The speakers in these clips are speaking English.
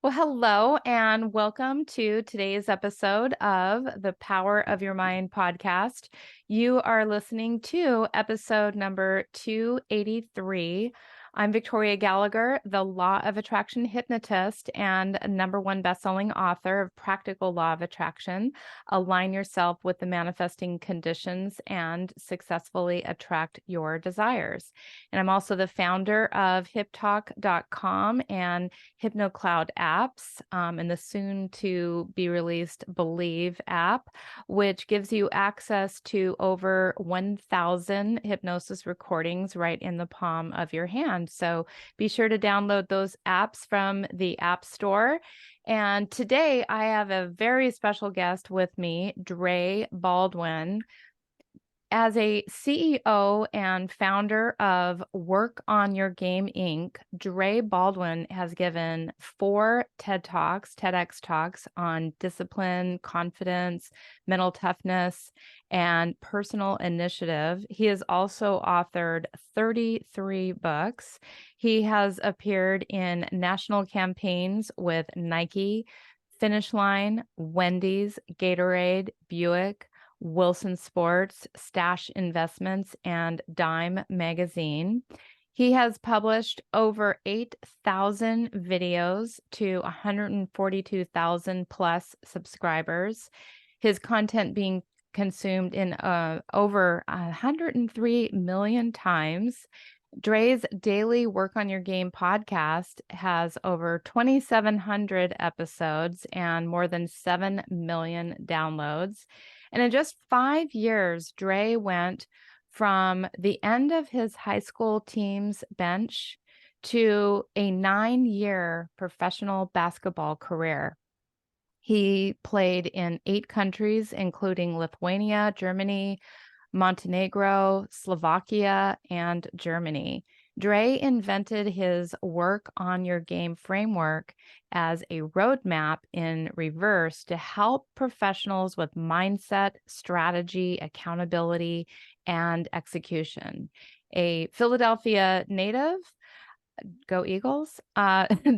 Well, hello and welcome to today's episode of the Power of Your Mind podcast. You are listening to episode number 283. I'm Victoria Gallagher, the Law of Attraction hypnotist and number one bestselling author of Practical Law of Attraction. Align yourself with the manifesting conditions and successfully attract your desires. And I'm also the founder of hiptalk.com and HypnoCloud apps, and the soon to be released Believe app, which gives you access to over 1,000 hypnosis recordings right in the palm of your hand. So be sure to download those apps from the App Store. And today I have a very special guest with me, Dre Baldwin. As a CEO and founder of Work on Your Game Inc., Dre Baldwin has given 4 TEDx talks on discipline, confidence, mental toughness, and personal initiative. He has also authored 33 books. He has appeared in national campaigns with Nike, Finish Line, Wendy's, Gatorade, Buick, Wilson Sports, Stash Investments, and Dime Magazine. He has published over 8,000 videos to 142,000 plus subscribers. His content being consumed in over 103 million times. Dre's daily Work on Your Game podcast has over 2,700 episodes and more than 7 million downloads. And in just 5 years, Dre went from the end of his high school team's bench to a 9-year professional basketball career. He played in 8 countries, including Lithuania, Germany, Montenegro, Slovakia, and Germany. Dre invented his Work on Your Game framework as a roadmap in reverse to help professionals with mindset, strategy, accountability, and execution. A Philadelphia native, go Eagles,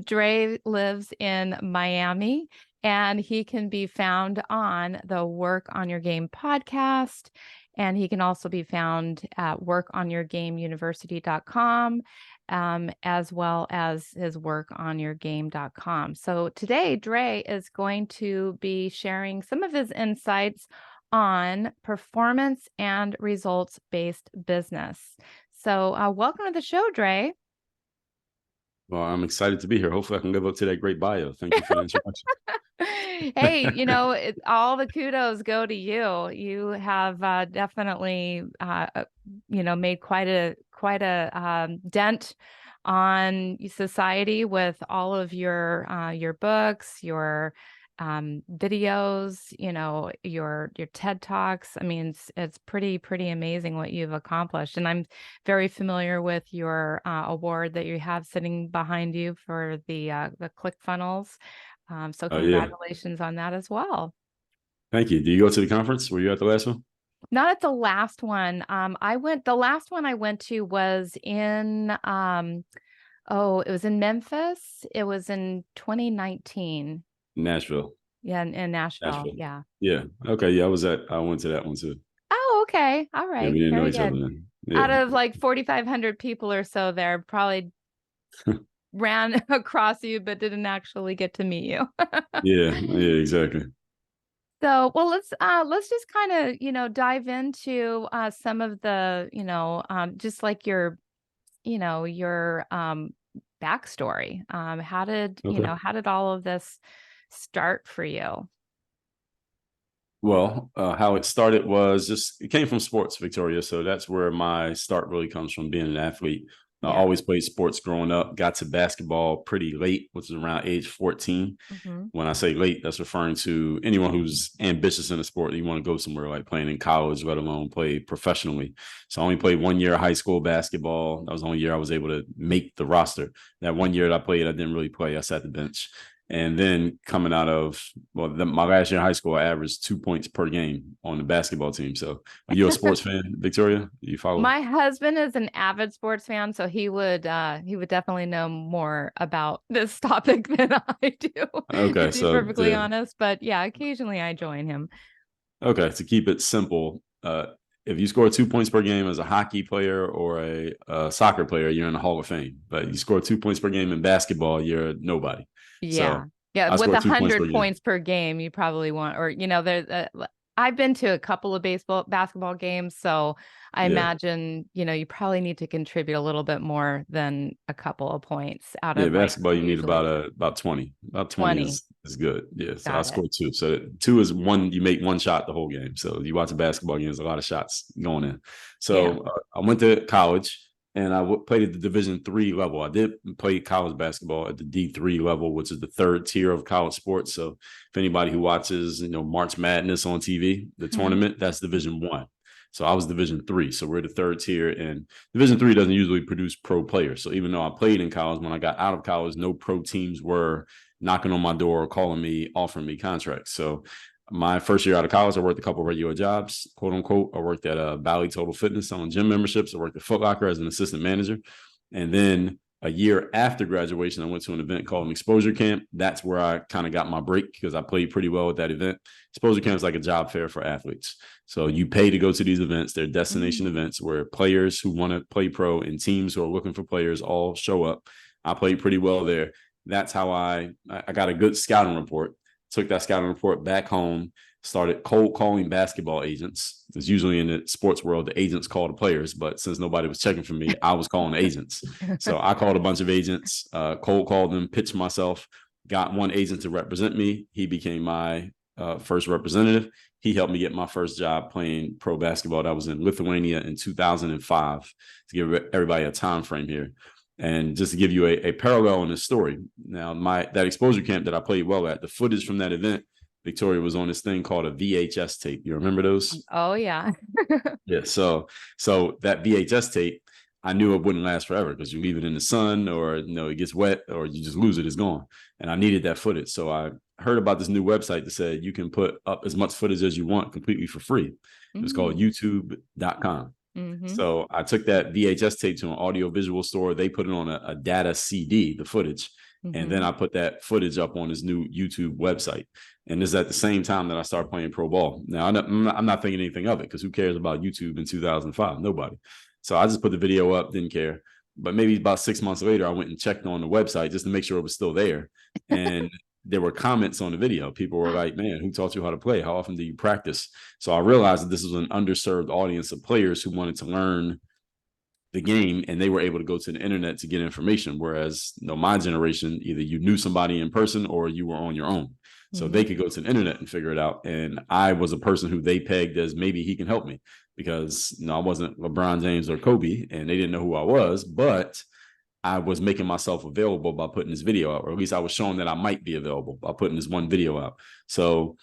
Dre lives in Miami, and he can be found on the Work on Your Game podcast. And he can also be found at workonyourgameuniversity.com, as well as his workonyourgame.com. So today, Dre is going to be sharing some of his insights on performance and results-based business. So welcome to the show, Dre. Well, I'm excited to be here. Hopefully I can live up to that great bio. Thank you for the introduction. Hey, all the kudos go to you. You have definitely, made quite a dent on society with all of your books, your videos, your TED Talks. I mean, it's pretty amazing what you've accomplished. And I'm very familiar with your award that you have sitting behind you for the ClickFunnels. So Oh, yeah. congratulations on that as well. Thank you. Did you go to the conference? Were you at the last one? Not at the last one. The last one I went to was in, it was in Memphis. It was in 2019. Nashville. Yeah, in Nashville. Nashville. Yeah. Yeah. Okay. Yeah, I went to that one too. Oh, okay. All Yeah, we right. didn't know Very each other good. then. Out Yeah. of like 4,500 people or so there, probably ran across you, but didn't actually get to meet you. Yeah. Yeah, exactly. So, well, let's just kind of, dive into some of the, just like your backstory. Okay. How did all of this start for you? Well, how it started was it came from sports, Victoria. So that's where my start really comes from, being an athlete. I Yeah. always played sports growing up, got to basketball pretty late, which is around age 14. Mm-hmm. When I say late, that's referring to anyone who's ambitious in a sport. You want to go somewhere like playing in college, let alone play professionally. So I only played 1 year of high school basketball. That was the only year I was able to make the roster. That 1 year that I played, I didn't really play. I sat the bench. And then coming out of my last year in high school, I averaged 2 points per game on the basketball team. So are you a sports fan, Victoria? Do you follow? My husband is an avid sports fan, so he would definitely know more about this topic than I do, to Okay, be perfectly honest. But yeah, occasionally I join him. okay, to keep it simple, if you score 2 points per game as a hockey player or a soccer player, you're in the Hall of Fame. But you score 2 points per game in basketball, you're nobody. Yeah. So Yeah. I With score a 2 points per hundred game. points per game, you probably want, or, there's I've been to a couple of basketball games. So I Yeah. imagine, you probably need to contribute a little bit more than a couple of points out Yeah, of like basketball you need usually about 20. About 20 20. is good. Yeah. So I Got it. scored two. So two is one, you make one shot the whole game. So you watch a basketball game, there's a lot of shots going in. Yeah. So I went to college and I played at the Division III level. I did play college basketball at the D3 level, which is the third tier of college sports. So if anybody who watches, March Madness on TV, the tournament, that's Division I. So I was Division III. So we're the third tier, and Division III doesn't usually produce pro players. So even though I played in college, when I got out of college, no pro teams were knocking on my door, calling me, offering me contracts. So my first year out of college, I worked a couple of regular jobs, quote unquote. I worked at Bally Total Fitness selling gym memberships. I worked at Foot Locker as an assistant manager. And then a year after graduation, I went to an event called an exposure camp. That's where I kind of got my break because I played pretty well at that event. Exposure camp is like a job fair for athletes. So you pay to go to these events. They're destination events where players who want to play pro and teams who are looking for players all show up. I played pretty well there. That's how I got a good scouting report. Took that scouting report back home, started cold calling basketball agents. It's usually in the sports world, the agents call the players, but since nobody was checking for me, I was calling agents. So I called a bunch of agents, cold called them, pitched myself, got one agent to represent me. He became my first representative. He helped me get my first job playing pro basketball. That was in Lithuania in 2005, to give everybody a time frame here. And just to give you a parallel in this story, now that exposure camp that I played well at, the footage from that event, Victoria, was on this thing called a VHS tape. You remember those? Oh yeah. Yeah. So that VHS tape, I knew it wouldn't last forever because you leave it in the sun or it gets wet or you just lose it, it's gone. And I needed that footage. So I heard about this new website that said you can put up as much footage as you want completely for free. It was called youtube.com. So I took that VHS tape to an audio visual store. They put it on a data CD, the footage. And then I put that footage up on this new YouTube website. And this is at the same time that I started playing pro ball. Now, I'm not thinking anything of it because who cares about YouTube in 2005? Nobody. So I just put the video up, didn't care. But maybe about 6 months later, I went and checked on the website just to make sure it was still there. And there were comments on the video. People were like, man, who taught you how to play? How often do you practice? So I realized that this was an underserved audience of players who wanted to learn the game, and they were able to go to the internet to get information. Whereas, my generation, either you knew somebody in person or you were on your own. So they could go to the internet and figure it out. And I was a person who they pegged as maybe he can help me because I wasn't LeBron James or Kobe, and they didn't know who I was, but I was making myself available by putting this video out, or at least I was showing that I might be available by putting this one video out. So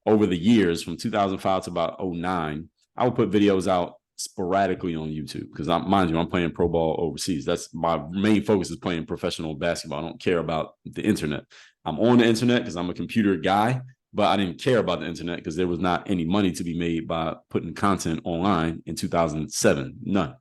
over the years, from 2005 to about 2009, I would put videos out sporadically on YouTube because mind you, I'm playing pro ball overseas. That's my main focus, is playing professional basketball. I don't care about the internet. I'm on the internet because I'm a computer guy, but I didn't care about the internet because there was not any money to be made by putting content online in 2007. None. Right.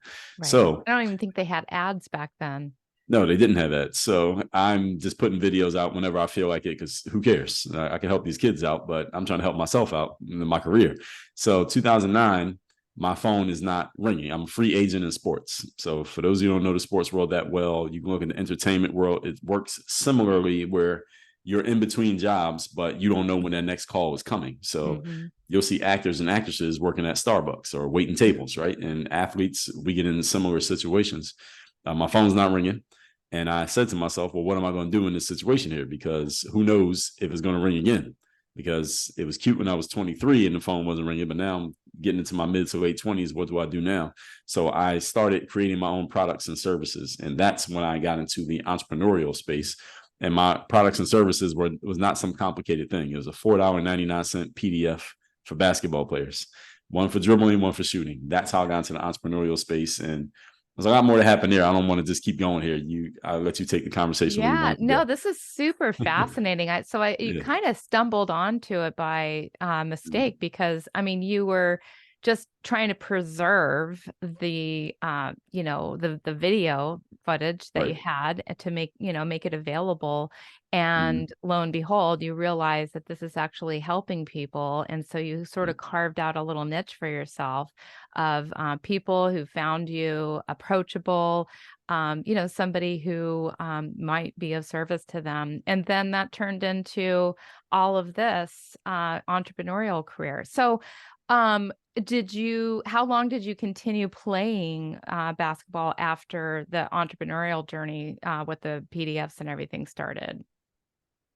So I don't even think they had ads back then. No, they didn't have that. So I'm just putting videos out whenever I feel like it because who cares? I can help these kids out, but I'm trying to help myself out in my career. So 2009, my phone is not ringing. I'm a free agent in sports. So for those of you who don't know the sports world that well, you can look in the entertainment world. It works similarly where you're in between jobs, but you don't know when that next call is coming. So you'll see actors and actresses working at Starbucks or waiting tables, right? And athletes, we get in similar situations. My phone's not ringing. And I said to myself, well, what am I going to do in this situation here? Because who knows if it's going to ring again? Because it was cute when I was 23 and the phone wasn't ringing, but now I'm getting into my mid to late 20s. What do I do now? So I started creating my own products and services. And that's when I got into the entrepreneurial space. And my products and services was not some complicated thing. It was a $4.99 PDF for basketball players, one for dribbling, one for shooting. That's how I got into the entrepreneurial space. And There's a lot more to happen there. I don't want to just keep going here. I'll let you take the conversation where you Yeah, want to no, go. this is super fascinating. You Yeah. kind of stumbled onto it by Mhm. mistake because I mean you were just trying to preserve the the video footage that you Right. had to make it available. Mhm. And lo and behold, you realize that this is actually helping people. And so you sort of carved out a little niche for yourself of people who found you approachable, somebody who might be of service to them. And then that turned into all of this entrepreneurial career. So, how long did you continue playing basketball after the entrepreneurial journey with the PDFs and everything started?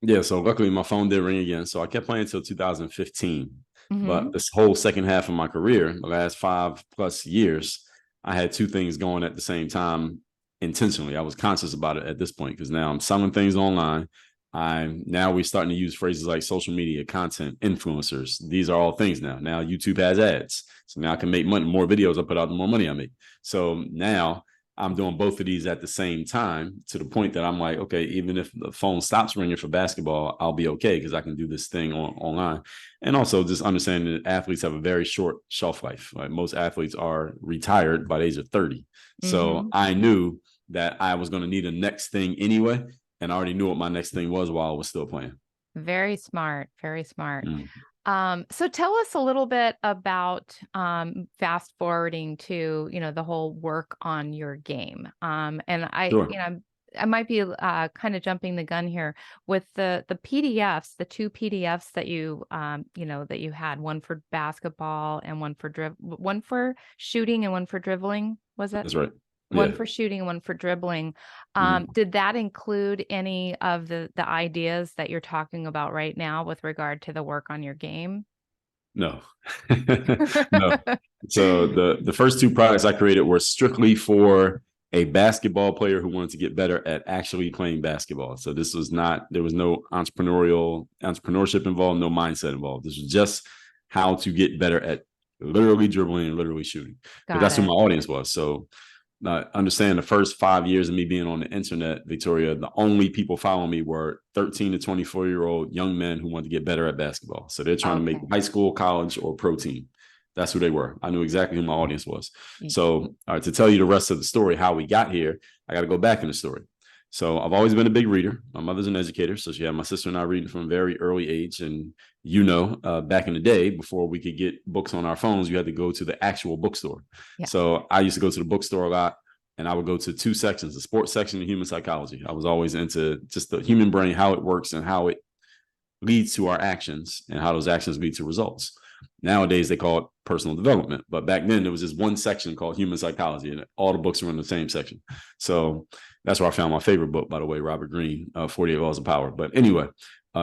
Yeah, so luckily my phone did ring again. So I kept playing until 2015. But Hmm. this whole second half of my career, the last 5+ years, I had two things going at the same time intentionally. I was conscious about it at this point because now I'm selling things online. We're starting to use phrases like social media, content, influencers. These are all things now. Now YouTube has ads. So now I can make money. More videos I put out, the more money I make. So now I'm doing both of these at the same time to the point that I'm like, okay, even if the phone stops ringing for basketball, I'll be okay because I can do this thing online. And also just understanding that athletes have a very short shelf life. Like most athletes are retired by the age of 30. So Hmm. I knew that I was going to need a next thing anyway. And I already knew what my next thing was while I was still playing. Very smart. Very smart. Mm. So tell us a little bit about fast forwarding to, the whole work on your game. And Sure. I might be kind of jumping the gun here with the PDFs, the two PDFs that that you had, one for basketball and one for shooting and one for dribbling, was it? That's right. One Yeah. for shooting and one for dribbling. Mhm. Did that include any of the ideas that you're talking about right now with regard to the work on your game? No. No. So the first two products I created were strictly for a basketball player who wanted to get better at actually playing basketball. So this was not, there was no entrepreneurship involved, no mindset involved. This was just how to get better at literally dribbling and literally shooting. Because Got that's who it. my audience was. So understand the first 5 years of me being on the internet, Victoria, the only people following me were 13 to 24-year-old young men who wanted to get better at basketball. So they're trying to make Okay. high school, college, or pro team. That's who they were. I knew exactly who my audience was. Y- So to tell you the rest of the story, how we got here, I got to go back in the story. So I've always been a big reader. My mother's an educator, so she had my sister and I reading from a very early age. And back in the day, before we could get books on our phones, you had to go to the actual bookstore. Yes. So I used to go to the bookstore a lot, and I would go to two sections: the sports section and human psychology. I was always into just the human brain, how it works, and how it leads to our actions, and how those actions lead to results. Nowadays, they call it personal development, but back then there was just one section called human psychology, and all the books were in the same section. So that's where I found my favorite book, by the way, Robert Greene, 48 Laws of Power. But anyway,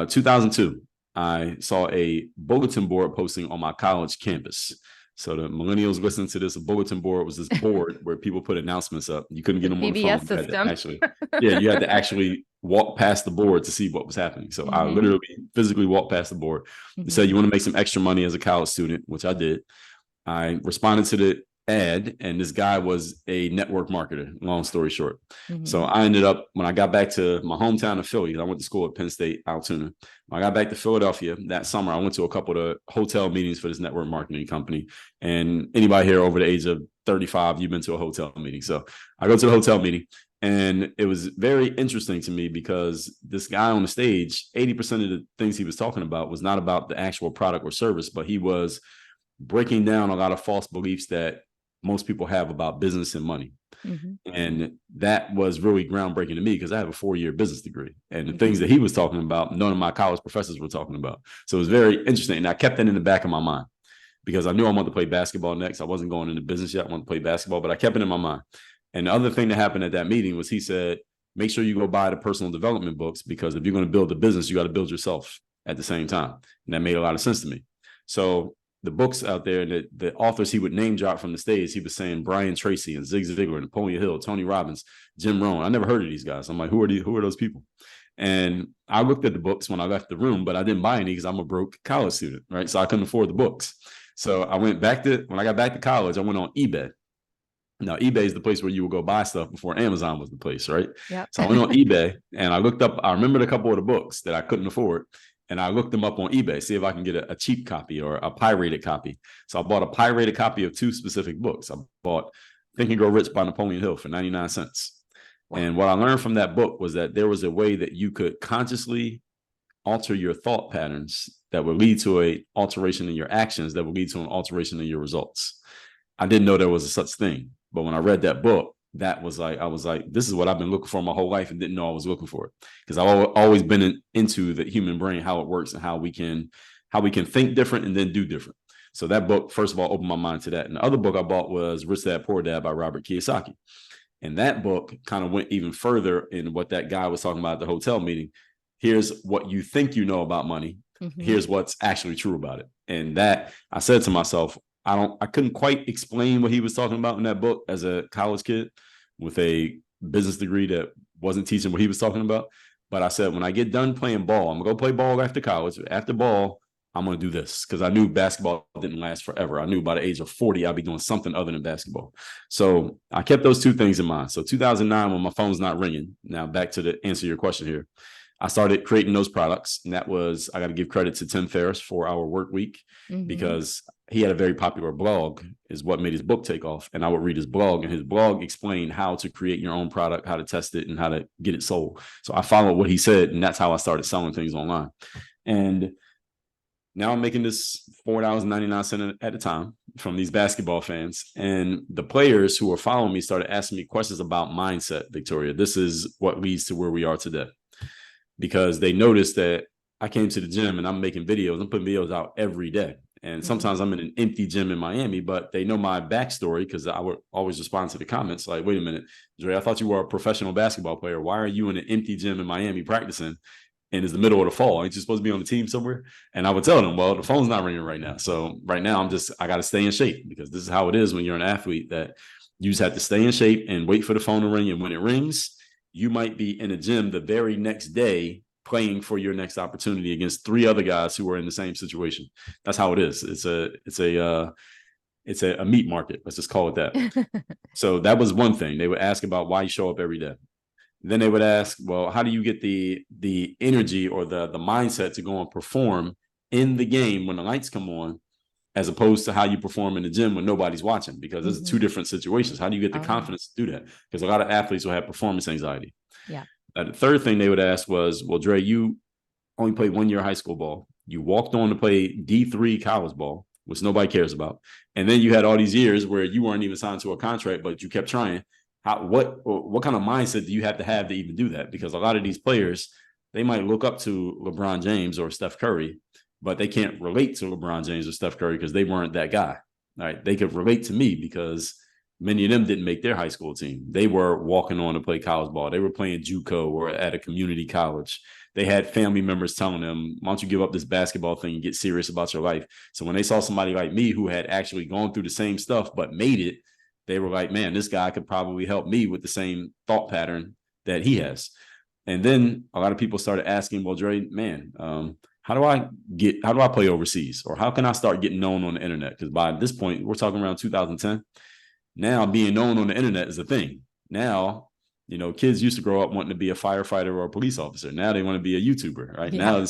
2002, I saw a bulletin board posting on my college campus. So the millennials listening to this, a bulletin board was this board where people put announcements up. You couldn't get The them on the phone. PBS You had to system. actually, yeah, you had to actually walk past the board to see what was happening. So I Hmm. literally physically walked past the board. It said, Hmm. you want to make some extra money as a college student, which I did. I responded to the ad, and this guy was a network marketer, long story short. So Hmm. I ended up, when I got back to my hometown of Philly, I went to school at Penn State, Altoona. When I got back to Philadelphia that summer, I went to a couple of hotel meetings for this network marketing company. And anybody here over the age of 35, you've been to a hotel meeting. So I go to the hotel meeting, and it was very interesting to me because this guy on the stage, 80% of the things he was talking about was not about the actual product or service, but he was breaking down a lot of false beliefs that most people have about business and money. Hmm. And that was really groundbreaking to me because I have a 4-year business degree. And the things Hmm. that he was talking about, none of my college professors were talking about. So it was very interesting. And I kept that in the back of my mind because I knew I wanted to play basketball next. I wasn't going into business yet. I wanted to play basketball, but I kept it in my mind. And the other thing that happened at that meeting was he said, make sure you go buy the personal development books because if you're going to build a business, you got to build yourself at the same time. And that made a lot of sense to me. So the books out there, the authors he would name drop from the stage, he was saying Brian Tracy and Zig Ziglar, Napoleon Hill, Tony Robbins, Jim Rohn. I never heard of these guys. I'm like, who are those people? And I looked at the books when I left the room, but I didn't buy any because I'm a broke college student, right? So I couldn't afford the books. So when I got back to college, I went on eBay Now, eBay is the place where you would go buy stuff before Amazon was the place, right? Yep. So I went on eBay and I looked up, I remembered a couple of the books that I couldn't afford. And I looked them up on eBay, see if I can get a cheap copy or a pirated copy. So I bought a pirated copy of 2 specific books. I bought Think and Grow Rich by Napoleon Hill for 99 cents. Wow. And what I learned from that book was that there was a way that you could consciously alter your thought patterns that would lead to an alteration in your actions that would lead to an alteration in your results. I didn't know there was a such thing. But when I read that book, that was like, I was like, this is what I've been looking for my whole life and didn't know I was looking for it. Because I've always been into the human brain, how it works and how we can think different and then do different. So that book, first of all, opened my mind to that. And the other book I bought was Rich Dad Poor Dad by Robert Kiyosaki. And that book kind of went even further in what that guy was talking about at the hotel meeting. Here's what you think you know about money. Mm-hmm. Here's what's actually true about it. And that I said to myself, I couldn't quite explain what he was talking about in that book as a college kid with a business degree that wasn't teaching what he was talking about. But I said, when I get done playing ball, I'm going to go play ball after college. After ball, I'm going to do this because I knew basketball didn't last forever. I knew by the age of 40, I'd be doing something other than basketball. So I kept those 2 things in mind. So 2009, when my phone's not ringing, now back to the answer your question here, I started creating those products. And that was, I got to give credit to Tim Ferriss for our work week because he had a very popular blog is what made his book take off. And I would read his blog, and his blog explained how to create your own product, how to test it, and how to get it sold. So I followed what he said, and that's how I started selling things online. And now I'm making this $4.99 at a time from these basketball fans. And the players who are following me started asking me questions about mindset, Victoria. This is what leads to where we are today. Because they noticed that I came to the gym and I'm making videos. I'm putting videos out every day. And sometimes I'm in an empty gym in Miami, but they know my backstory because I would always respond to the comments like, wait a minute, Dre, I thought you were a professional basketball player. Why are you in an empty gym in Miami practicing? And it's the middle of the fall. Ain't you supposed to be on the team somewhere? And I would tell them, well, the phone's not ringing right now. So right now I got to stay in shape because this is how it is when you're an athlete, that you just have to stay in shape and wait for the phone to ring. And when it rings, you might be in a gym the very next day playing for your next opportunity against 3 other guys who are in the same situation. That's how it is. It's a meat market. Let's just call it that. So that was one thing. They would ask about why you show up every day. Then they would ask, well, how do you get the energy or the mindset to go and perform in the game when the lights come on, as opposed to how you perform in the gym when nobody's watching? Because those are 2 different situations. How do you get the confidence to do that? Because a lot of athletes will have performance anxiety. Yeah. The third thing they would ask was, well, Dre, you only played 1 year high school ball. You walked on to play D3 college ball, which nobody cares about. And then you had all these years where you weren't even signed to a contract, but you kept trying. What kind of mindset do you have to even do that? Because a lot of these players, they might look up to LeBron James or Steph Curry, but they can't relate to LeBron James or Steph Curry because they weren't that guy. All right. They could relate to me because many of them didn't make their high school team. They were walking on to play college ball. They were playing JUCO or at a community college. They had family members telling them, why don't you give up this basketball thing and get serious about your life? So when they saw somebody like me who had actually gone through the same stuff but made it, they were like, man, this guy could probably help me with the same thought pattern that he has. And then a lot of people started asking, well, Dre, man, how do I play overseas? Or how can I start getting known on the internet? Because by this point, we're talking around 2010. Now being known on the internet is a thing. Now, kids used to grow up wanting to be a firefighter or a police officer. Now they want to be a YouTuber, right? Yeah. Now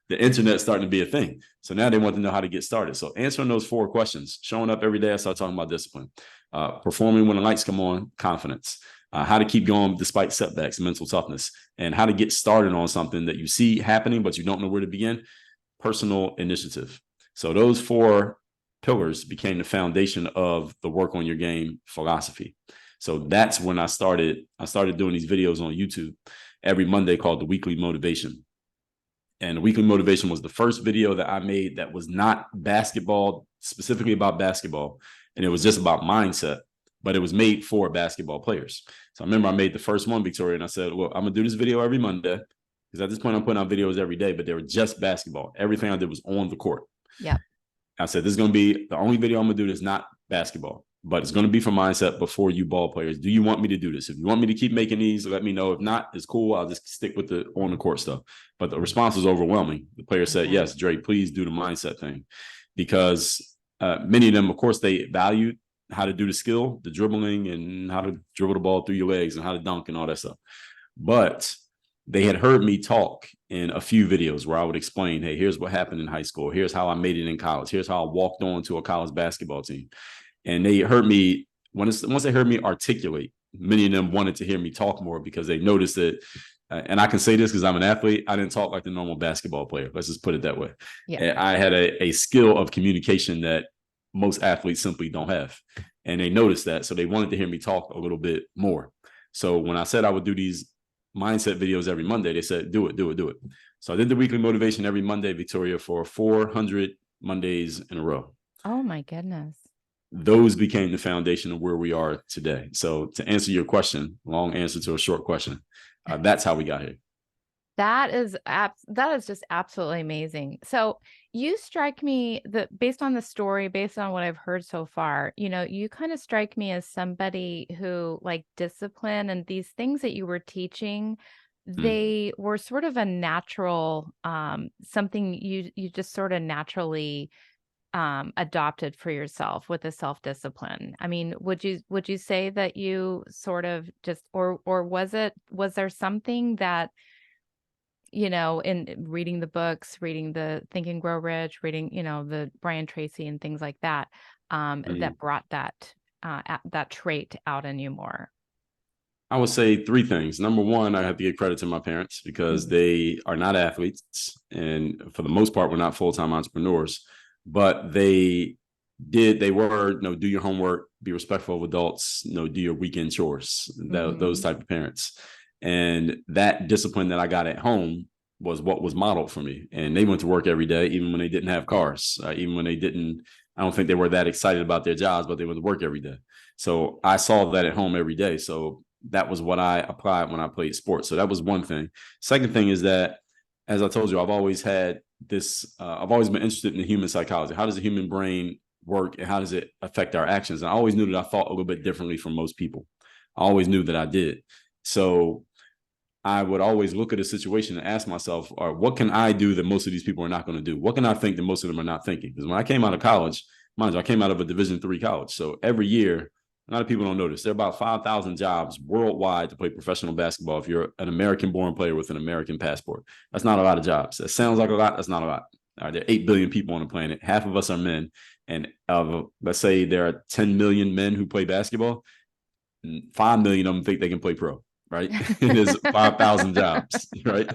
the internet's starting to be a thing. So now they want to know how to get started. So answering those 4 questions, showing up every day, I start talking about discipline, performing when the lights come on, confidence, how to keep going despite setbacks, mental toughness, and how to get started on something that you see happening, but you don't know where to begin, personal initiative. So those 4 pillars became the foundation of the work on your game philosophy. So that's when I started doing these videos on YouTube every Monday called the Weekly Motivation. And the Weekly Motivation was the first video that I made that was not basketball, specifically about basketball. And it was just about mindset, but it was made for basketball players. So I remember I made the first one, Victoria, and I said, look, I'm going to do this video every Monday because at this point I'm putting out videos every day, but they were just basketball. Everything I did was on the court. Yeah. I said, this is going to be the only video I'm going to do that's not basketball, but it's going to be for mindset before you ball players. Do you want me to do this? If you want me to keep making these, let me know. If not, it's cool. I'll just stick with the on the court stuff. But the response was overwhelming. The players said, yes, Drake, please do the mindset thing. Because many of them, of course, they valued how to do the skill, the dribbling, and how to dribble the ball through your legs and how to dunk and all that stuff. But they had heard me talk in a few videos where I would explain, hey, here's what happened in high school. Here's how I made it in college. Here's how I walked on to a college basketball team. And they heard me, once they heard me articulate, many of them wanted to hear me talk more because they noticed that, and I can say this because I'm an athlete, I didn't talk like the normal basketball player. Let's just put it that way. Yeah. I had a skill of communication that most athletes simply don't have. And they noticed that. So they wanted to hear me talk a little bit more. So when I said I would do these mindset videos every Monday, they said, do it. So I did the weekly motivation every Monday, Victoria, for 400 Mondays in a row. Oh my goodness. Those became the foundation of where we are today. So to answer your question, long answer to a short question, that's how we got here. That is just absolutely amazing. So you strike me based on the story, based on what I've heard so far, you kind of strike me as somebody who like discipline and these things that you were teaching, they were sort of a natural, something you just sort of naturally adopted for yourself with the self-discipline. I mean, would you say that you sort of just, or was there something that, in reading the books, reading the Think and Grow Rich, reading, the Brian Tracy and things like that, that brought that trait out in you more? I would say three things. Number one, I have to give credit to my parents because they are not athletes. And for the most part, we're not full-time entrepreneurs, but they were, do your homework, be respectful of adults, do your weekend chores, those type of parents. And that discipline that I got at home was what was modeled for me. And they went to work every day, even when they didn't have cars, even when I don't think they were that excited about their jobs, but they went to work every day. So I saw that at home every day. So that was what I applied when I played sports. So that was one thing. Second thing is that, as I told you, I've always had this, I've always been interested in the human psychology. How does the human brain work and how does it affect our actions? And I always knew that I thought a little bit differently from most people. I always knew that I did. So I would always look at a situation and ask myself, all right, what can I do that most of these people are not going to do? What can I think that most of them are not thinking? Because when I came out of college, mind you, I came out of a Division III college. So every year, a lot of people don't notice, there are about 5,000 jobs worldwide to play professional basketball if you're an American-born player with an American passport. That's not a lot of jobs. That sounds like a lot. That's not a lot. All right, there are 8 billion people on the planet. Half of us are men. And let's say there are 10 million men who play basketball. 5 million of them think they can play pro, right? It is 5,000 jobs, right?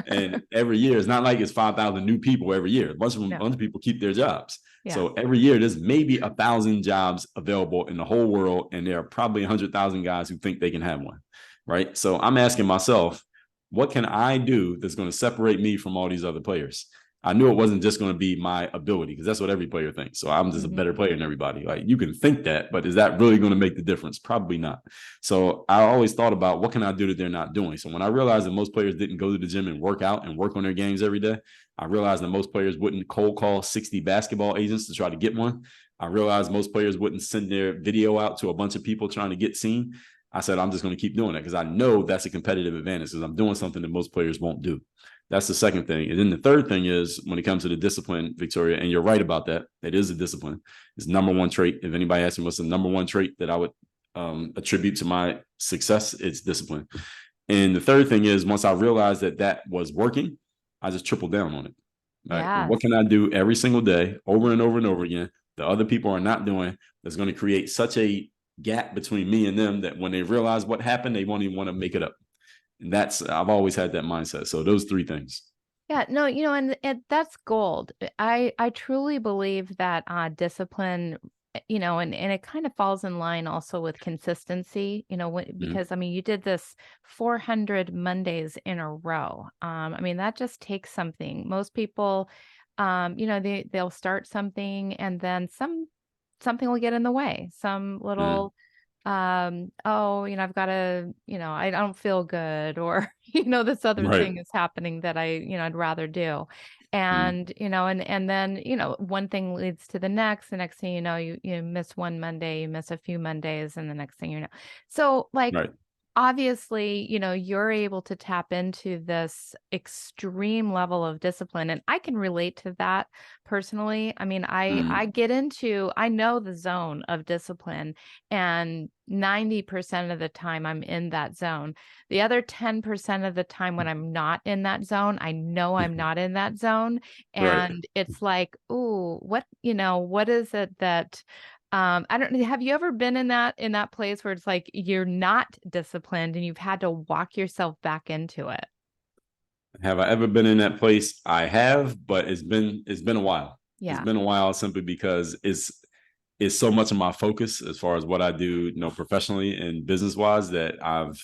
And every year, it's not like it's 5,000 new people every year. A bunch of people keep their jobs. Yeah. So every year, there's maybe 1,000 jobs available in the whole world, and there are probably 100,000 guys who think they can have one, right? So I'm asking myself, what can I do that's going to separate me from all these other players? I knew it wasn't just going to be my ability, because that's what every player thinks. So I'm just a better player than everybody. Like, you can think that, but is that really going to make the difference? Probably not. So I always thought about, what can I do that they're not doing? So when I realized that most players didn't go to the gym and work out and work on their games every day, I realized that most players wouldn't cold call 60 basketball agents to try to get one. I realized most players wouldn't send their video out to a bunch of people trying to get seen. I said, I'm just going to keep doing that because I know that's a competitive advantage, because I'm doing something that most players won't do. That's the second thing. And then the third thing is, when it comes to the discipline, Victoria, and you're right about that, it is a discipline. It's the number one trait. If anybody asks me what's the number one trait that I would attribute to my success, it's discipline. And the third thing is, once I realized that that was working, I just tripled down on it. Right? Yes. What can I do every single day, over and over and over again, that other people are not doing, that's going to create such a gap between me and them that when they realize what happened, they won't even want to make it up. And I've always had that mindset. So those three things. Yeah, no, and that's gold. I truly believe that discipline, and it kind of falls in line also with consistency, because I mean, you did this 400 Mondays in a row. I mean, that just takes something. Most people, they'll start something and then something will get in the way. Some little I've got to, I don't feel good, or, this other thing is happening that I'd rather do. And, and then, one thing leads to the next thing, you miss one Monday, you miss a few Mondays, and the next thing you know. So like, obviously, you're able to tap into this extreme level of discipline, and I can relate to that personally. I mean, I Mm, get into, I know the zone of discipline, and 90% of the time I'm in that zone. The other 10% of the time when I'm not in that zone, I know I'm not in that zone. right. And it's like, ooh, what is it that I don't know. Have you ever been in that place where it's like you're not disciplined and you've had to walk yourself back into it? Have I ever been in that place? I have, but it's been a while. It's Yeah. been a while simply because it's so much of my focus as far as what I do, professionally and business wise, that I've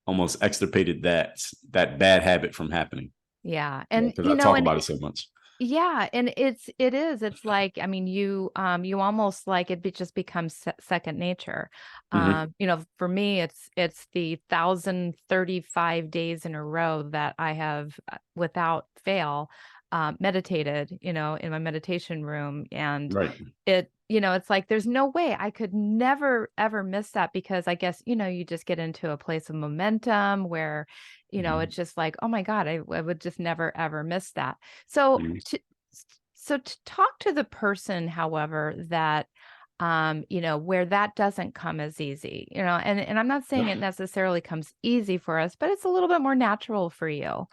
almost extirpated that bad habit from happening. Yeah. Yeah, And because I talk about it so much. yeah, and it's like, I mean, you almost like just becomes second nature. Hmm. For me, it's the 1,035 days in a row that I have without fail meditated, in my meditation room. And Right. it's like there's no way I could never ever miss that, because I guess, you just get into a place of momentum where, Hmm. it's just like, oh my God, I would just never ever miss that. So Hmm. to talk to the person, however, that where that doesn't come as easy, and I'm not saying Yep. it necessarily comes easy for us, but it's a little bit more natural for you.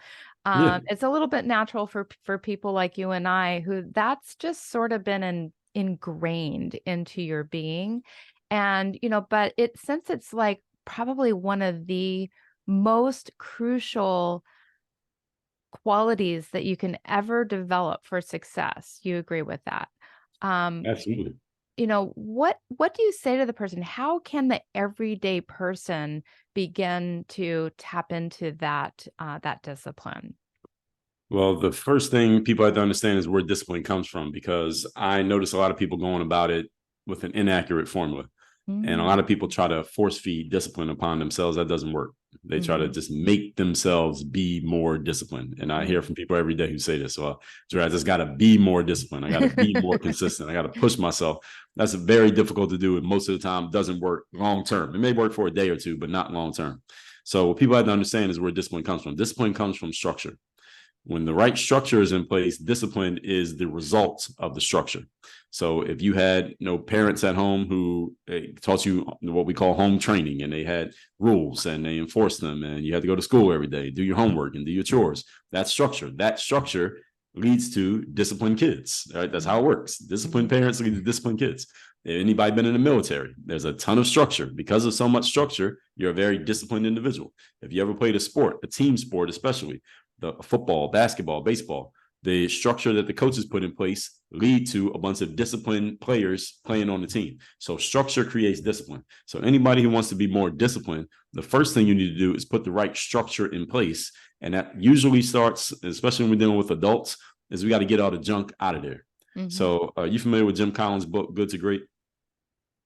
Yeah. It's a little bit natural for people like you and I, who that's just sort of been ingrained into your being. And, but since it's like probably one of the most crucial qualities that you can ever develop for success. You agree with that? Um, Absolutely. what do you say to the person? How can the everyday person begin to tap into that discipline? Well, the first thing people have to understand is where discipline comes from, because I notice a lot of people going about it with an inaccurate formula. And a lot of Mm, people try to force feed discipline upon themselves. That doesn't work. They try to mhm, just make themselves be more disciplined. And I hear mhm. from people every day who say this. Well, Dre, I just got to be more disciplined. I got to be more consistent. I got to push myself. That's very difficult to do. And most of the time doesn't work long term. It may work for a day or two, but not long term. So what people have to understand is where discipline comes from. Discipline comes from structure. When the right structure is in place, discipline is the result of the structure. So if you had parents at home who taught you what we call home training, and they had rules and they enforced them, and you had to go to school every day, do your homework and do your chores, that structure leads to disciplined kids. Right? That's how it works. Disciplined Mhm, parents lead to disciplined kids. Anybody been in the military? There's a ton of structure. Because of so much structure, you're a very disciplined individual. If you ever played a sport, a team sport especially, the football, basketball, baseball, the structure that the coaches put in place lead to a bunch of disciplined players playing on the team. So structure creates discipline. So anybody who wants to be more disciplined, the first thing you need to do is put the right structure in place. And that usually starts, especially when we're dealing with adults, is we got to get all the junk out of there. mhm. So you familiar with Jim Collins' book, Good to Great?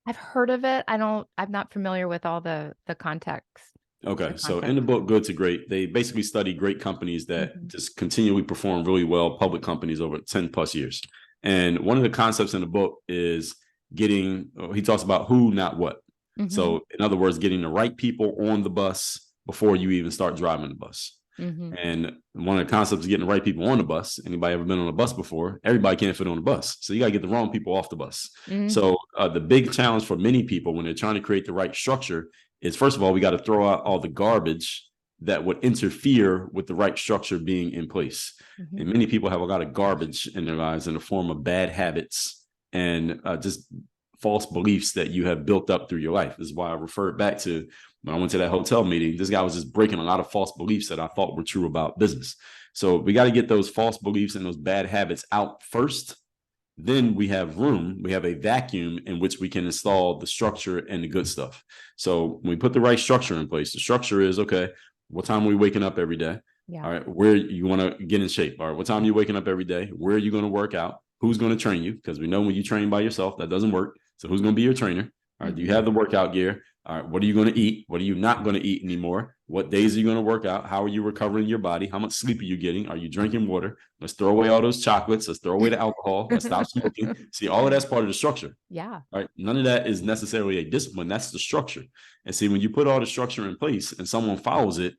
I've heard of it. I'm not familiar with all the context, the Okay, so in the concepts. book Good to Great, they basically study great companies that Mhm, just continually perform really well, public companies over 10 plus years. And one of the concepts in the book is he talks about who, not what. mhm, So, in other words, getting the right people on the bus before you even start driving the bus. mhm, And one of the concepts is getting the right people on the bus. Anybody ever been on a bus before? Everybody can't fit on the bus. So you got to get the wrong people off the bus. mhm, So the big challenge for many people when they're trying to create the right structure is, first of all, we got to throw out all the garbage that would interfere with the right structure being in place. mhm. And many people have a lot of garbage in their lives in the form of bad habits and just false beliefs that you have built up through your life. This is why I referred back to when I went to that hotel meeting. This guy was just breaking a lot of false beliefs that I thought were true about business. So we got to get those false beliefs and those bad habits out first. Then we have room, we have a vacuum in which we can install the structure and the good stuff. So when we put the right structure in place, the structure is, okay, what time are we waking up every day? Yeah. All right, where you want to get in shape. All right, what time are you waking up every day? Where are you going to work out? Who's going to train you? Because we know when you train by yourself, that doesn't work. So who's going to be your trainer? All right, do you Mhm, have the workout gear? All right, what are you going to eat? What are you not going to eat anymore? What days are you going to work out? How are you recovering your body? How much sleep are you getting? Are you drinking water? Let's throw away all those chocolates. Let's throw away the alcohol. Let's stop smoking. See, all of that's part of the structure. Yeah. Right. None of that is necessarily a discipline. That's the structure. And see, when you put all the structure in place and someone follows it,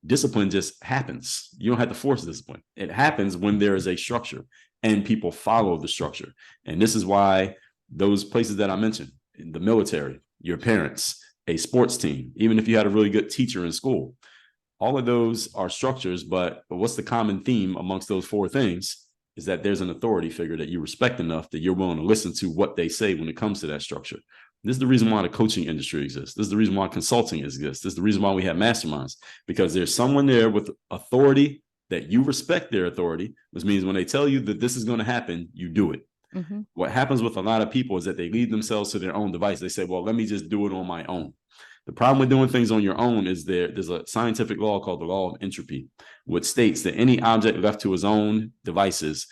discipline just happens. You don't have to force discipline. It happens when there is a structure and people follow the structure. And this is why those places that I mentioned, the military, your parents, a sports team, even if you had a really good teacher in school, all of those are structures. But what's the common theme amongst those four things? Is that there's an authority figure that you respect enough that you're willing to listen to what they say when it comes to that structure. This is the reason why the coaching industry exists. This is the reason why consulting exists. This is the reason why we have masterminds, because there's someone there with authority that you respect their authority, which means when they tell you that this is going to happen, you do it. Mm-hmm. What happens with a lot of people is that they lead themselves to their own device. They say, well, let me just do it on my own. The problem with doing things on your own is there's a scientific law called the law of entropy, which states that any object left to his own devices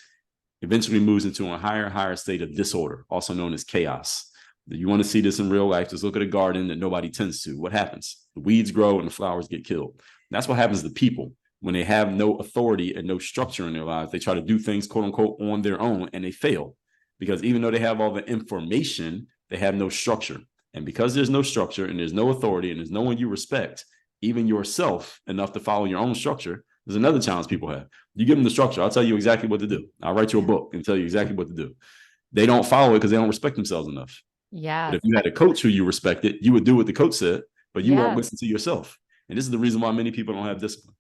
eventually moves into a higher state of disorder, also known as chaos. You want to see this in real life, just look at a garden that nobody tends to. What happens? The weeds grow and the flowers get killed. That's what happens to people when they have no authority and no structure in their lives. They try to do things, quote unquote, on their own, and they fail. Because even though they have all the information, they have no structure. And because there's no structure and there's no authority and there's no one you respect, even yourself, enough to follow your own structure, there's another challenge people have. You give them the structure, I'll tell you exactly what to do. I'll write you a book and tell you exactly what to do. They don't follow it because they don't respect themselves enough. Yeah. But if you had a coach who you respected, you would do what the coach said, but you won't listen to yourself. And this is the reason why many people don't have discipline.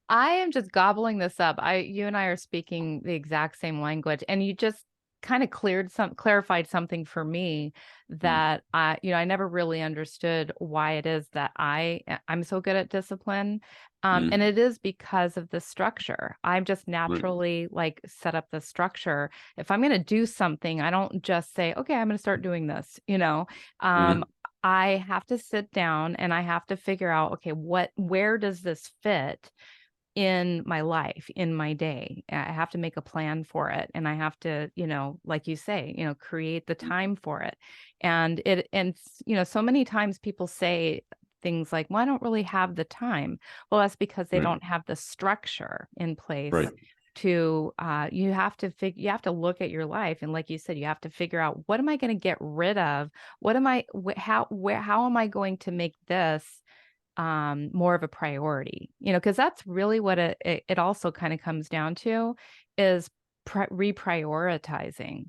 I am just gobbling this up. You and I are speaking the exact same language, and you just kind of clarified something for me that I never really understood why it is that I'm so good at discipline. And it is because of the structure. I'm just naturally like set up the structure. If I'm going to do something, I don't just say, okay, I'm going to start doing this, I have to sit down and I have to figure out, okay, where does this fit in my life, in my day? I have to make a plan for it. And I have to, like you say, create the time for it. And so many times people say things like, well, I don't really have the time. Well, that's because they don't have the structure in place. To you have to look at your life, and like you said, you have to figure out, what am I going to get rid of? How am I going to make this more of a priority, because that's really what it also kind of comes down to, is reprioritizing.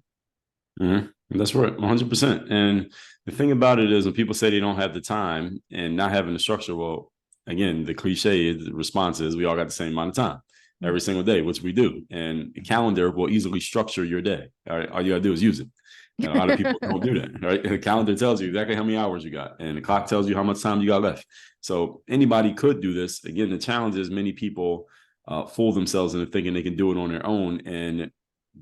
That's right, 100%. And the thing about it is, when people say they don't have the time and not having the structure, well, again, the cliche response is we all got the same amount of time every single day, which we do. And a calendar will easily structure your day. All you gotta do is use it. And a lot of people don't do that, right? And the calendar tells you exactly how many hours you got, and the clock tells you how much time you got left. So anybody could do this. Again, the challenge is many people fool themselves into thinking they can do it on their own. And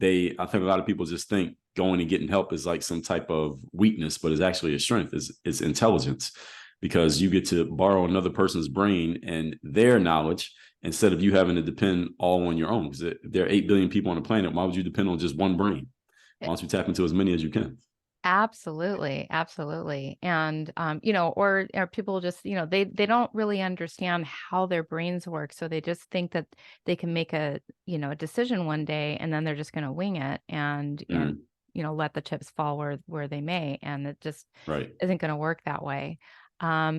I think a lot of people just think going and getting help is like some type of weakness, but it's actually a strength. It's intelligence, because you get to borrow another person's brain and their knowledge instead of you having to depend all on your own. Because there are 8 billion people on the planet. Why would you depend on just one brain? Why don't you tap into as many as you can? Absolutely. Absolutely. And, or people just, they don't really understand how their brains work. So they just think that they can make a decision one day, and then they're just going to wing it and let the chips fall where they may. And it just isn't going to work that way.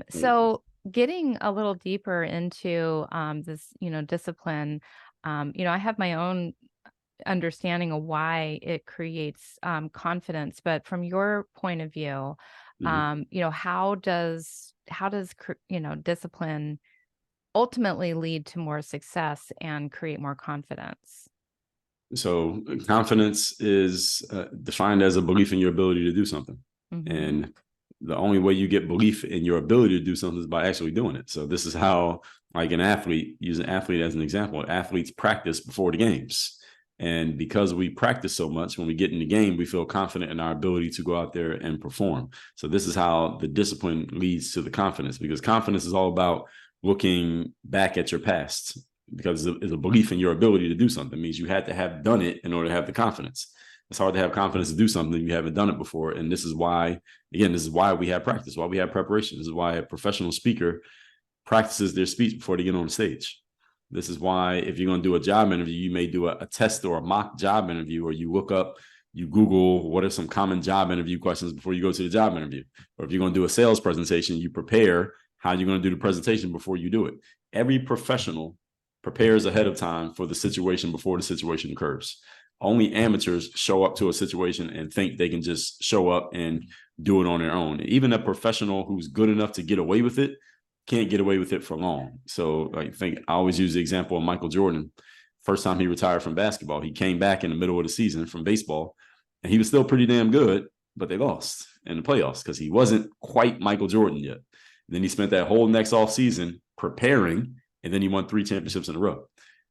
So getting a little deeper into this, discipline, I have my own understanding of why it creates confidence, but from your point of view, how does discipline ultimately lead to more success and create more confidence? So confidence is defined as a belief in your ability to do something. And the only way you get belief in your ability to do something is by actually doing it. So this is how, like use an athlete as an example. Athletes practice before the games. And because we practice so much, when we get in the game, we feel confident in our ability to go out there and perform. So this is how the discipline leads to the confidence, because confidence is all about looking back at your past, because it's a belief in your ability to do something. It means you had to have done it in order to have the confidence. It's hard to have confidence to do something you haven't done it before. And this is why, again, this is why we have practice, why we have preparation. This is why a professional speaker practices their speech before they get on the stage. This is why if you're going to do a job interview, you may do a test or a mock job interview, or you look up, you Google what are some common job interview questions before you go to the job interview. Or if you're going to do a sales presentation, you prepare how you're going to do the presentation before you do it. Every professional prepares ahead of time for the situation before the situation occurs. Only amateurs show up to a situation and think they can just show up and do it on their own. Even a professional who's good enough to get away with it can't get away with it for long. So I always use the example of Michael Jordan. First time he retired from basketball, he came back in the middle of the season from baseball, and he was still pretty damn good, but they lost in the playoffs because he wasn't quite Michael Jordan yet. And then he spent that whole next off season preparing, and then he won 3 championships in a row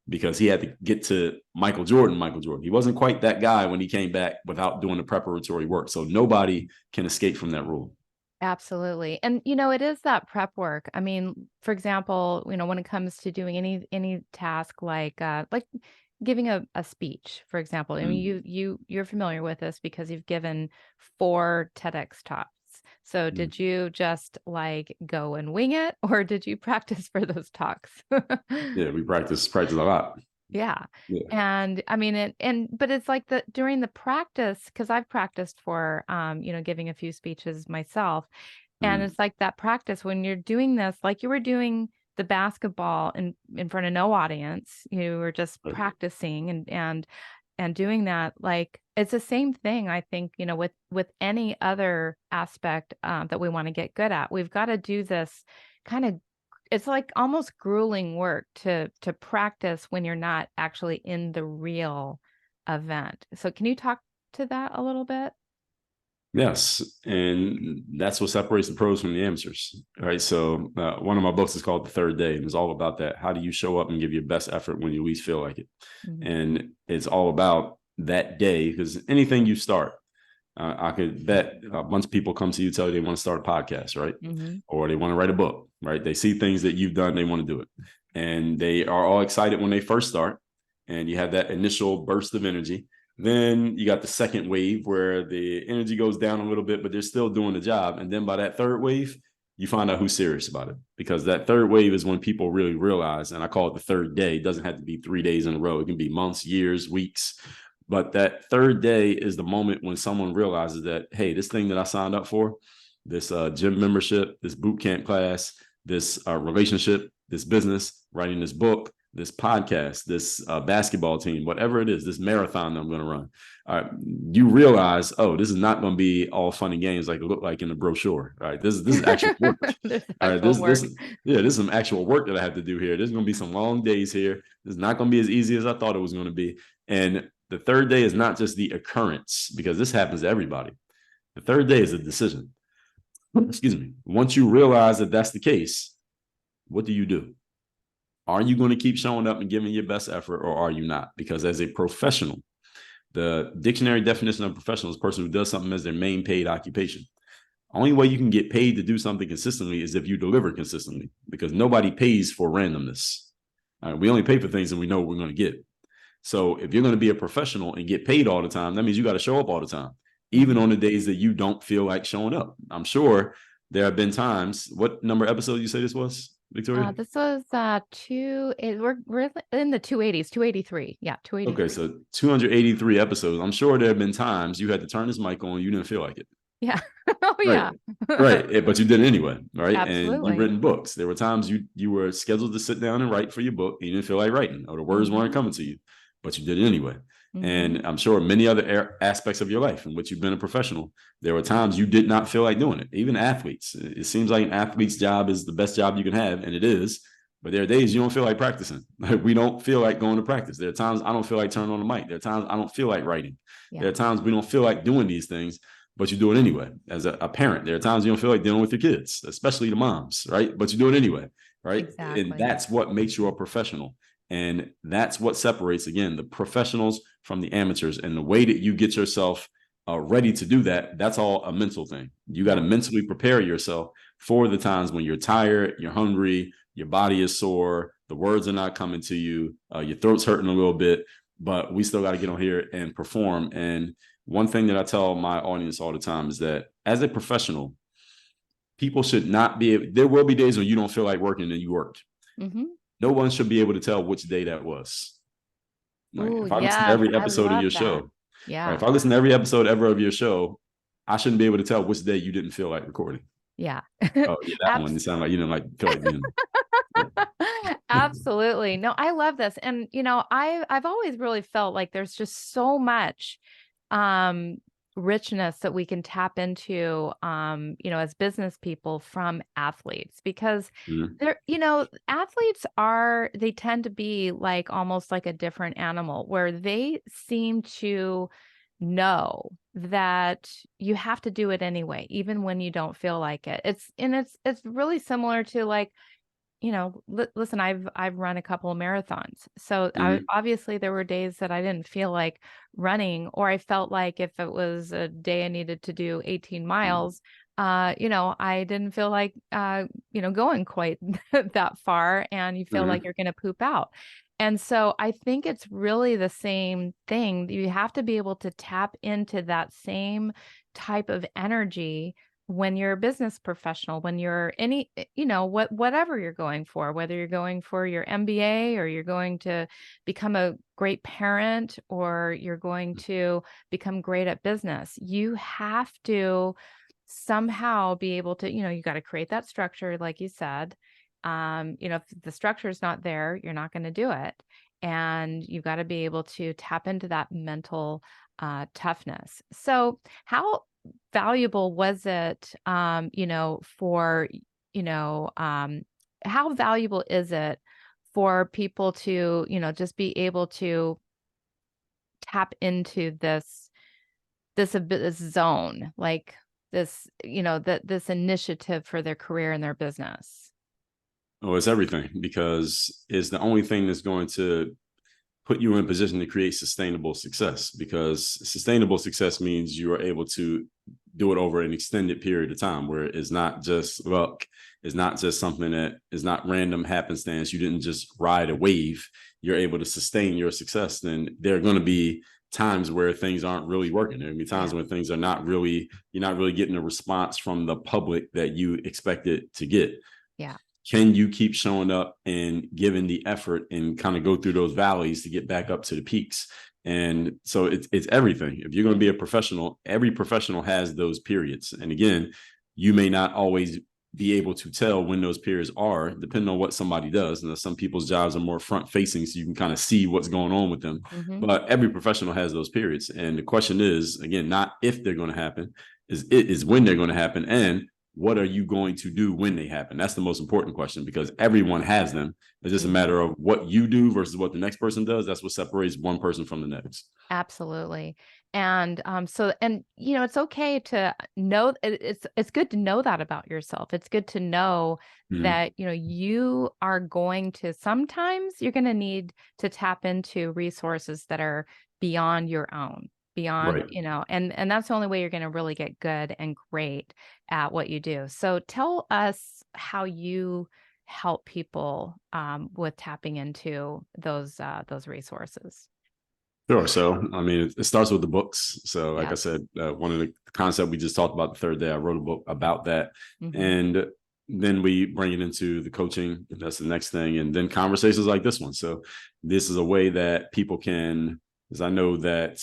because he had to get to Michael Jordan. He wasn't quite that guy when he came back without doing the preparatory work. So nobody can escape from that rule. Absolutely. And it is that prep work. I mean, for example, when it comes to doing any task like giving a speech, for example. I mean, you're familiar with this because you've given 4 TEDx talks. So did you just like go and wing it, or did you practice for those talks? Yeah, we practice a lot. Yeah. Yeah. And I mean, but it's like during the practice, because I've practiced for, giving a few speeches myself. And it's like that practice when you're doing this, like you were doing the basketball in front of no audience, you were just practicing and doing that. Like, it's the same thing, I think, with any other aspect that we want to get good at. We've got to do this kind of, it's like almost grueling work to practice when you're not actually in the real event. So can you talk to that a little bit? Yes, and that's what separates the pros from the amateurs, right? So one of my books is called The Third Day, and it's all about that. How do you show up and give your best effort when you least feel like it? Mm-hmm. And it's all about that day, because anything you start, I could bet a bunch of people come to you, tell you they want to start a podcast, right? Mm-hmm. Or they want to write a book, right? They see things that you've done, they want to do it. And they are all excited when they first start, and you have that initial burst of energy. Then you got the second wave where the energy goes down a little bit, but they're still doing the job. And then by that third wave, you find out who's serious about it, because that third wave is when people really realize, and I call it the third day. It doesn't have to be 3 days in a row. It can be months, years, weeks. But that third day is the moment when someone realizes that, hey, this thing that I signed up for, this gym membership, this boot camp class, this relationship, this business, writing this book, this podcast, this basketball team, whatever it is, this marathon that I'm going to run, you realize, oh, this is not going to be all fun and games like it looked like in the brochure. All right, this is actual work. All right, this is some actual work that I have to do here. There's going to be some long days here. It's not going to be as easy as I thought it was going to be. And the third day is not just the occurrence, because this happens to everybody. The third day is a decision. Excuse me. Once you realize that that's the case, what do you do? Are you going to keep showing up and giving your best effort, or are you not? Because as a professional, the dictionary definition of professional is a person who does something as their main paid occupation. Only way you can get paid to do something consistently is if you deliver consistently, because nobody pays for randomness. We only pay for things that we know we're going to get. So if you're going to be a professional and get paid all the time, that means you got to show up all the time, even on the days that you don't feel like showing up. I'm sure there have been times. What number episode you say this was, Victoria? This was we're in the 280s, 283. Yeah, 283. Okay, so 283 episodes. I'm sure there have been times you had to turn this mic on, you didn't feel like it. Yeah. Oh, yeah. Right. But you did it anyway, right? Absolutely. And you've written books. There were times you were scheduled to sit down and write for your book, and you didn't feel like writing, or the words weren't coming to you, but you did it anyway. And I'm sure many other aspects of your life in which you've been a professional, there were times you did not feel like doing it. Even athletes. It seems like an athlete's job is the best job you can have, and it is. But there are days you don't feel like practicing. We don't feel like going to practice. There are times I don't feel like turning on the mic. There are times I don't feel like writing. Yeah. There are times we don't feel like doing these things, but you do it anyway. As a parent, there are times you don't feel like dealing with your kids, especially the moms, right? But you do it anyway, right? Exactly. And that's what makes you a professional. And that's what separates, again, the professionals from the amateurs. And the way that you get yourself ready to do that, that's all a mental thing. You got to mentally prepare yourself for the times when you're tired, you're hungry, your body is sore, the words are not coming to you, your throat's hurting a little bit. but we still got to get on here and perform. And one thing that I tell my audience all the time is that as a professional, people should not be, there will be days when you don't feel like working and you worked. Mm-hmm. No one should be able to tell which day that was. Like, Ooh, if I listen to yes, every I episode of love your that. show, Yeah. right, if I listen to every episode ever of your show, I shouldn't be able to tell which day you didn't feel like recording. Yeah. Oh, yeah, that one. It sounded like you didn't feel like being. Absolutely. No, I love this. And I've always really felt like there's just so much richness that we can tap into as business people from athletes, because they're, athletes they tend to be like almost like a different animal, where they seem to know that you have to do it anyway, even when you don't feel like it. It's really similar to, like, listen, I've run a couple of marathons. So obviously there were days that I didn't feel like running, or I felt like if it was a day I needed to do 18 miles, I didn't feel like, going quite that far, and you feel like you're going to poop out. And so I think it's really the same thing. You have to be able to tap into that same type of energy when you're a business professional, when you're whatever you're going for, whether you're going for your MBA, or you're going to become a great parent, or you're going to become great at business, you have to somehow be able to, you got to create that structure, like you said. If the structure is not there, you're not going to do it. And you've got to be able to tap into that mental toughness. So how valuable was it, for, how valuable is it for people to, just be able to tap into this zone, like this, this initiative for their career and their business? Oh, it's everything, because it's the only thing that's going to put you in position to create sustainable success, because sustainable success means you are able to do it over an extended period of time, where it's not just luck. It's not just something that is not random happenstance. You didn't just ride a wave. You're able to sustain your success. Then there are going to be times where things aren't really working. There are going to be times when things are not really, you're not really getting a response from the public that you expected to get. Yeah. Can you keep showing up and giving the effort and kind of go through those valleys to get back up to the peaks? And so it's everything. If you're going to be a professional, every professional has those periods. And again, you may not always be able to tell when those periods are, depending on what somebody does. And some people's jobs are more front facing, so you can kind of see what's going on with them. But every professional has those periods. And the question is, again, not if they're going to happen, is when they're going to happen. And what are you going to do when they happen? That's the most important question, because everyone has them. It's just a matter of what you do versus what the next person does. That's what separates one person from the next. Absolutely. And it's okay to know, it's good to know that about yourself. It's good to know that, you are going to, sometimes you're going to need to tap into resources that are beyond your own. Beyond, Right. And that's the only way you're going to really get good and great at what you do. So tell us how you help people with tapping into those resources. Sure. So, I mean, it starts with the books. So, like I Yes. said, one of the concepts we just talked about the third day, I wrote a book about that. And then we bring it into the coaching. That's the next thing. And then conversations like this one. So this is a way that people can, because I know that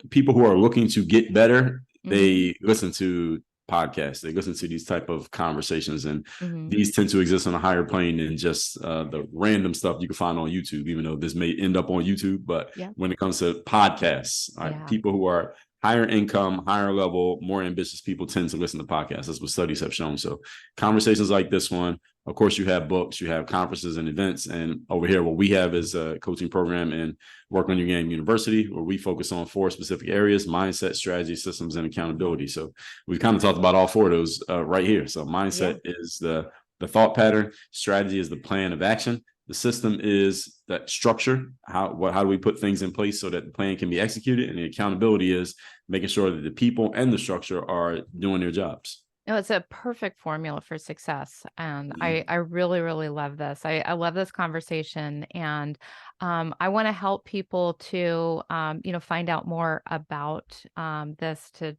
people who are looking to get better, they listen to podcasts, they listen to these type of conversations, and these tend to exist on a higher plane than just the random stuff you can find on YouTube, even though this may end up on YouTube. But when it comes to podcasts, people who are higher income, higher level, more ambitious people tend to listen to podcasts. That's what studies have shown. So conversations like this one, of course, you have books, you have conferences and events. And over here, what we have is a coaching program in Work on Your Game University, where we focus on 4 specific areas: mindset, strategy, systems, and accountability. So we've kind of talked about all 4 of those right here. So mindset is the thought pattern. Strategy is the plan of action. The system is that structure. How do we put things in place so that the plan can be executed? And the accountability is making sure that the people and the structure are doing their jobs. No, it's a perfect formula for success. And Yeah. I really, really love this. I love this conversation. And I want to help people to, find out more about this to,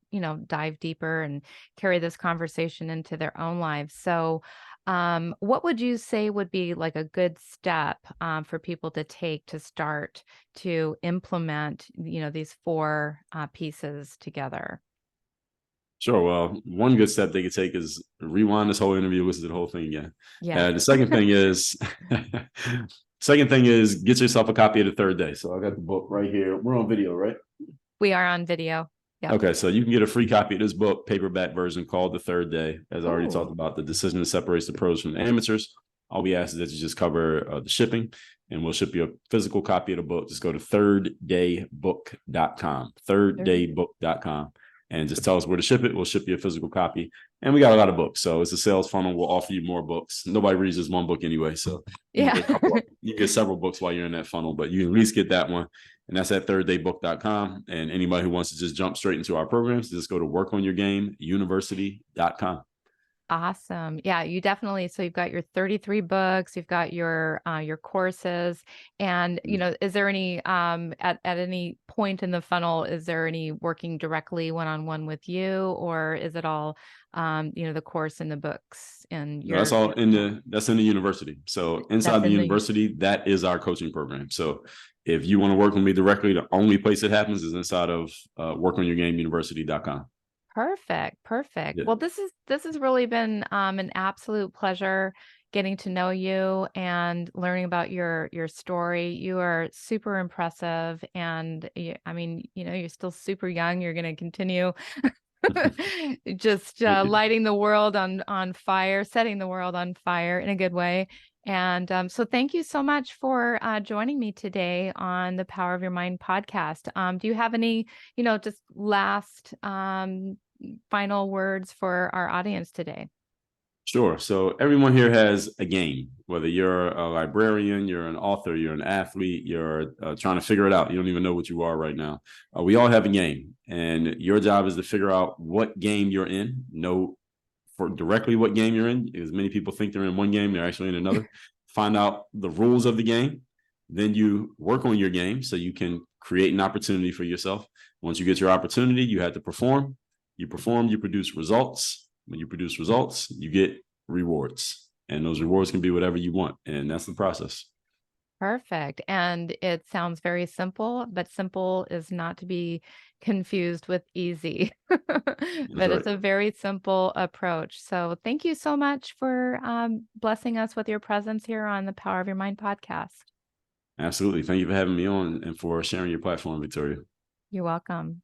dive deeper and carry this conversation into their own lives. So, what would you say would be like a good step for people to take to start to implement, these four pieces together? Sure. Well, one good step they could take is rewind this whole interview, listen to the whole thing again. Yeah, The second thing is, second thing is get yourself a copy of the third day. So I got the book right here. We're on video, right? we are on video. Yep. Okay, so you can get a free copy of this book, paperback version called The Third Day. As I already talked Oh, about, the decision that separates the pros from the amateurs. All we ask is that you just cover the shipping, and we'll ship you a physical copy of the book. Just go to thirddaybook.com, there. thirddaybook.com, and just tell us where to ship it. We'll ship you a physical copy. And we got a lot of books. So it's a sales funnel. We'll offer you more books. Nobody reads this one book anyway. So you can Yeah. get a couple you can get several books while you're in that funnel, but you can at least get that one. And that's at thirddaybook.com. And anybody who wants to just jump straight into our programs, just go to workonyourgameuniversity.com. Awesome. Yeah, you definitely so you've got your 33 books, you've got your courses, and is there any at any point in the funnel, is there any working directly one-on-one with you, or is it all the course and the books and No, that's all that's in the university. So inside that's the in the university, that is our coaching program. So if you want to work with me directly, the only place it happens is inside of workonyourgameuniversity.com. Perfect, perfect. Yeah. Well, this has really been an absolute pleasure getting to know you and learning about your story. You are super impressive, and I mean, you're still super young. You're going to continue just Thank you. lighting the world on fire, setting the world on fire in a good way. And so, thank you so much for joining me today on the Power of Your Mind podcast. Do you have any, just last final words for our audience today? Sure. So everyone here has a game, whether you're a librarian, you're an author, you're an athlete, you're trying to figure it out. You don't even know what you are right now. We all have a game, and your job is to figure out what game you're in, know for directly what game you're in, because many people think they're in one game, they're actually in another. Find out the rules of the game. Then you work on your game so you can create an opportunity for yourself. Once you get your opportunity, you have to perform. You perform, you produce results. When you produce results, you get rewards. And those rewards can be whatever you want. And that's the process. Perfect. And it sounds very simple, but simple is not to be confused with easy. That's But right. it's a very simple approach. So thank you so much for blessing us with your presence here on the Power of Your Mind podcast. Absolutely. Thank you for having me on and for sharing your platform, Victoria. You're welcome.